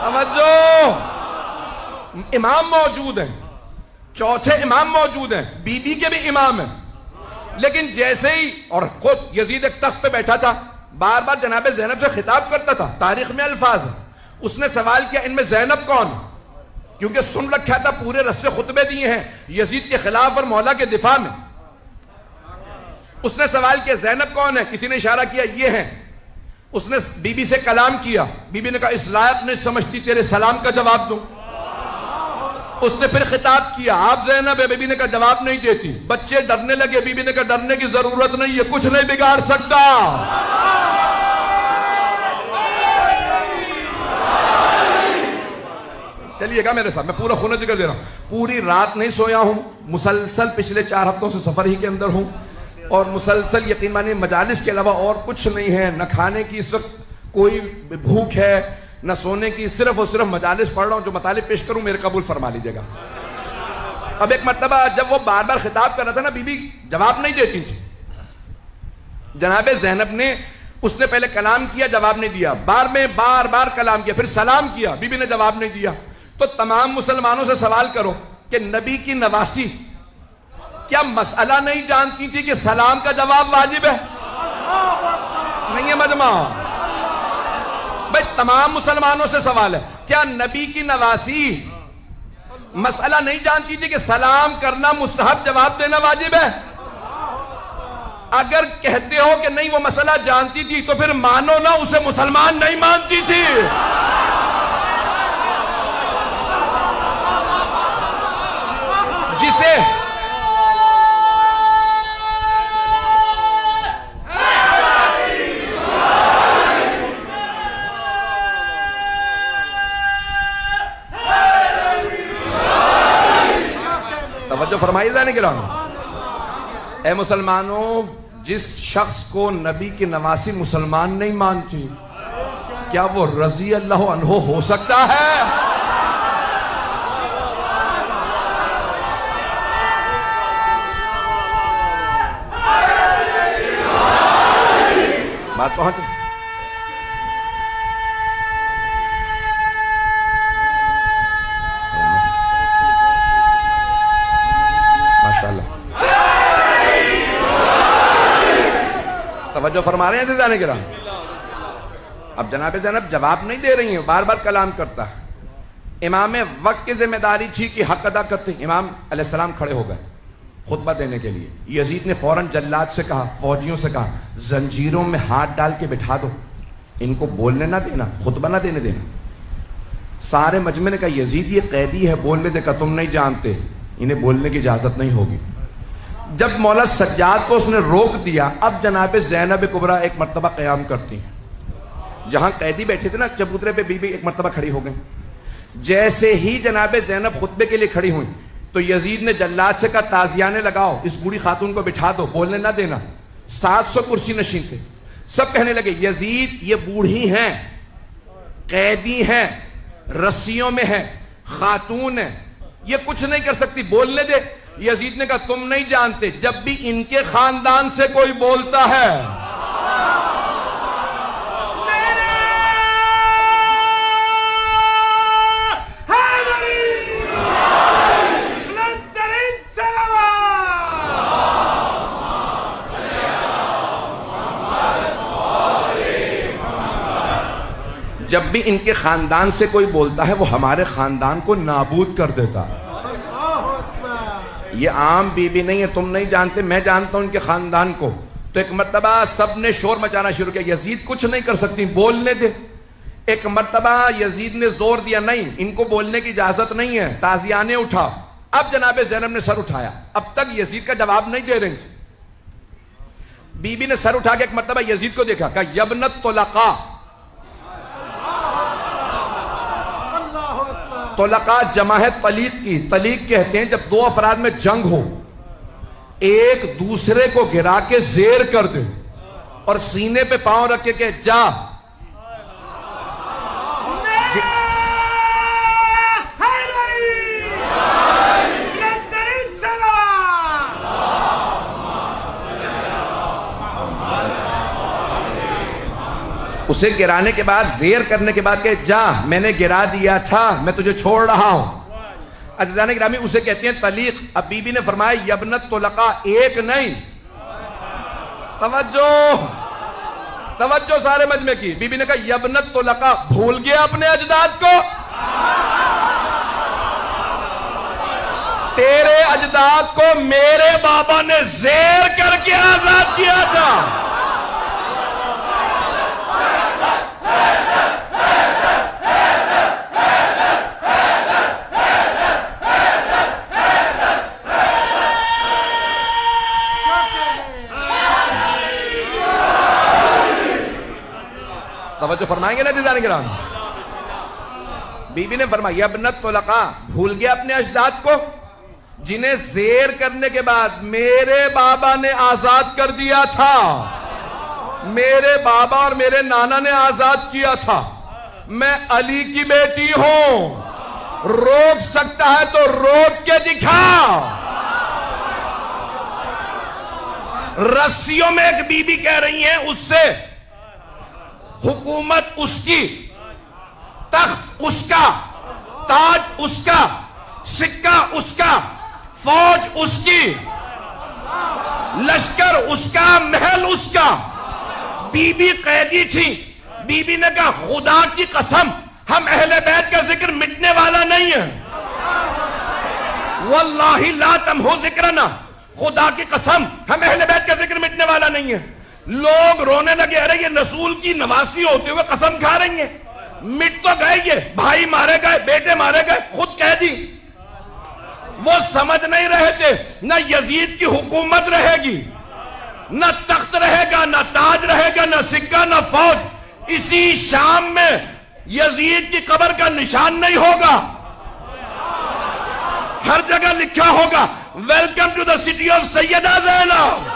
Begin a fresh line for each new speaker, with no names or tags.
توجہ، امام موجود ہیں، چوتھے امام موجود ہیں، بی بی کے بھی امام ہیں، لیکن جیسے ہی، اور خود یزید ایک تخت پہ بیٹھا تھا، بار بار جناب زینب سے خطاب کرتا تھا، تاریخ میں الفاظ ہیں، اس نے سوال کیا ان میں زینب کون؟ کیونکہ سن رکھا تھا، پورے رسے خطبے دیے ہیں یزید کے خلاف اور مولا کے دفاع میں. اس نے سوال کیا زینب کون ہے؟ کسی نے اشارہ کیا یہ ہیں. اس نے بی بی سے کلام کیا، بی بی نے کہا اس لائق نہیں سمجھتی تیرے سلام کا جواب دوں. اس نے پھر خطاب کیا آپ زینب ہے، بی بی نے کہا جواب نہیں دیتی. بچے ڈرنے لگے، بی بی نے کہا ڈرنے کی ضرورت نہیں ہے، کچھ نہیں بگاڑ سکتا. چلیے گا میرے ساتھ، میں پورا خونہ جگر دے رہا ہوں. پوری رات نہیں سویا ہوں، مسلسل پچھلے 4 ہفتوں سے سفر ہی کے اندر ہوں، اور مسلسل یقین مانیے مجالس کے علاوہ اور کچھ نہیں ہے. نہ کھانے کی اس وقت کوئی بھوک ہے، نہ سونے کی، صرف اور صرف مجالس پڑھ رہا ہوں. جو مطالب پیش کروں میرے قبول فرما لیجیے گا. اب ایک مرتبہ جب وہ بار بار خطاب کر رہا تھا نا، بی بی جواب نہیں دیتی تھی. جناب زینب نے، اس نے پہلے کلام کیا، جواب نہیں دیا، بار بار کلام کیا، پھر سلام کیا، بی بی نے جواب نہیں دیا. تو تمام مسلمانوں سے سوال کرو کہ نبی کی نواسی کیا مسئلہ نہیں جانتی تھی کہ سلام کا جواب واجب ہے؟ نہیں ہے مجمع بھائی، تمام مسلمانوں سے سوال ہے، کیا نبی کی نواسی مسئلہ نہیں جانتی تھی کہ سلام کرنا مستحب، جواب دینا واجب ہے؟ اگر کہتے ہو کہ نہیں وہ مسئلہ جانتی تھی تو پھر مانو نا اسے مسلمان نہیں مانتی تھی. جسے توجہ فرمائی جانے کے رہا. اے مسلمانوں، جس شخص کو نبی کی نواسی مسلمان نہیں مانتی، کیا وہ رضی اللہ عنہ ہو سکتا ہے؟ بات پہنچ. ماشاءاللہ توجہ فرما رہے ہیں عزیزان کرام. اب جناب زینب جواب نہیں دے رہی ہیں، بار بار کلام کرتا ہے. امام وقت کی ذمہ داری تھی کہ حق ادا کرتے. امام علیہ السلام کھڑے ہو گئے خطبہ دینے کے لیے. یزید نے فوراً جلاد سے کہا، فوجیوں سے کہا زنجیروں میں ہاتھ ڈال کے بٹھا دو، ان کو بولنے نہ دینا، خطبہ نہ دینے دینا. سارے مجمع نے کہا یزید یہ قیدی ہے، بولنے دے. کہا تم نہیں جانتے، انہیں بولنے کی اجازت نہیں ہوگی. جب مولا سجاد کو اس نے روک دیا، اب جناب زینب کبریٰ ایک مرتبہ قیام کرتی ہیں. جہاں قیدی بیٹھے تھے نا چبوترے پہ، بی بی ایک مرتبہ کھڑی ہو گئی. جیسے ہی جناب زینب خطبے کے لیے کھڑی ہوئی تو یزید نے جلاد سے کہا تازیانے لگاؤ، اس بوڑھی خاتون کو بٹھا دو، بولنے نہ دینا. 700 کرسی نشین تھے. سب کہنے لگے یزید یہ بوڑھی ہیں، قیدی ہیں، رسیوں میں ہیں، خاتون ہیں، یہ کچھ نہیں کر سکتی، بولنے دے. یزید نے کہا تم نہیں جانتے، جب بھی ان کے خاندان سے کوئی بولتا ہے جب بھی ان کے خاندان سے کوئی بولتا ہے وہ ہمارے خاندان کو نابود کر دیتا ہے. یہ عام بی بی نہیں ہے، تم نہیں جانتے، میں جانتا ہوں ان کے خاندان کو. تو ایک مرتبہ سب نے شور مچانا شروع کیا، یزید کچھ نہیں کر سکتی، بولنے دے. ایک مرتبہ یزید نے زور دیا نہیں ان کو بولنے کی اجازت نہیں ہے، تازیانے اٹھا. اب جناب زینب نے سر اٹھایا، اب تک یزید کا جواب نہیں دے رہی تھی. بی بی نے سر اٹھا کے ایک مرتبہ یزید کو دیکھا، کہا یبنت طلقاء. طلقاء جمع ہے طلیق کی. طلیق کہتے ہیں جب دو افراد میں جنگ ہو، ایک دوسرے کو گرا کے زیر کر دے اور سینے پہ پاؤں رکھ کے کہ جا. اسے گرانے کے بعد زیر کرنے کے بعد کہ جا میں نے گرا دیا تھا میں تجھے چھوڑ رہا ہوں. عزیزان گرامی اسے کہتے ہیں طلیق. اب بی بی نے فرمایا یبنت طلقاء ایک نہیں, توجہ سارے مجمع کی. بی بی نے کہا یبنت طلقاء, بھول گیا اپنے اجداد کو؟ تیرے اجداد کو میرے بابا نے زیر کر کے آزاد کیا تھا. توجہ فرمائیں گے نا عزیزان کرام. بی بی نے فرمایا یبنت طلقاء, بھول گیا اپنے اجداد کو جنہیں زیر کرنے کے بعد میرے بابا نے آزاد کر دیا تھا. میرے بابا اور میرے نانا نے آزاد کیا تھا. میں علی کی بیٹی ہوں, روک سکتا ہے تو روک کے دکھا. رسیوں میں ایک بی بی کہہ رہی ہیں اس سے حکومت اس کی, تخت اس کا, تاج اس کا, سکہ اس کا, فوج اس کی, لشکر اس کا, محل اس کا. بی بی قیدی تھی. بی بی نے کہا خدا کی قسم ہم اہل بیت کا ذکر مٹنے والا نہیں ہے, واللہ لا تمحو ذکرنا, خدا کی قسم ہم اہل بیت کا ذکر مٹنے والا نہیں ہے. لوگ رونے لگے, ارے یہ رسول کی نواسی ہوتے ہوئے قسم کھا رہی ہیں, مٹ تو گئے, یہ بھائی مارے گئے, بیٹے مارے گئے, خود کہہ دی. وہ سمجھ نہیں رہے تھے نہ یزید کی حکومت رہے گی, نہ تخت رہے گا, نہ تاج رہے گا, نہ سکہ, نہ فوج. اسی شام میں یزید کی قبر کا نشان نہیں ہوگا, ہر جگہ لکھا ہوگا welcome to the city of Syeda Zainab.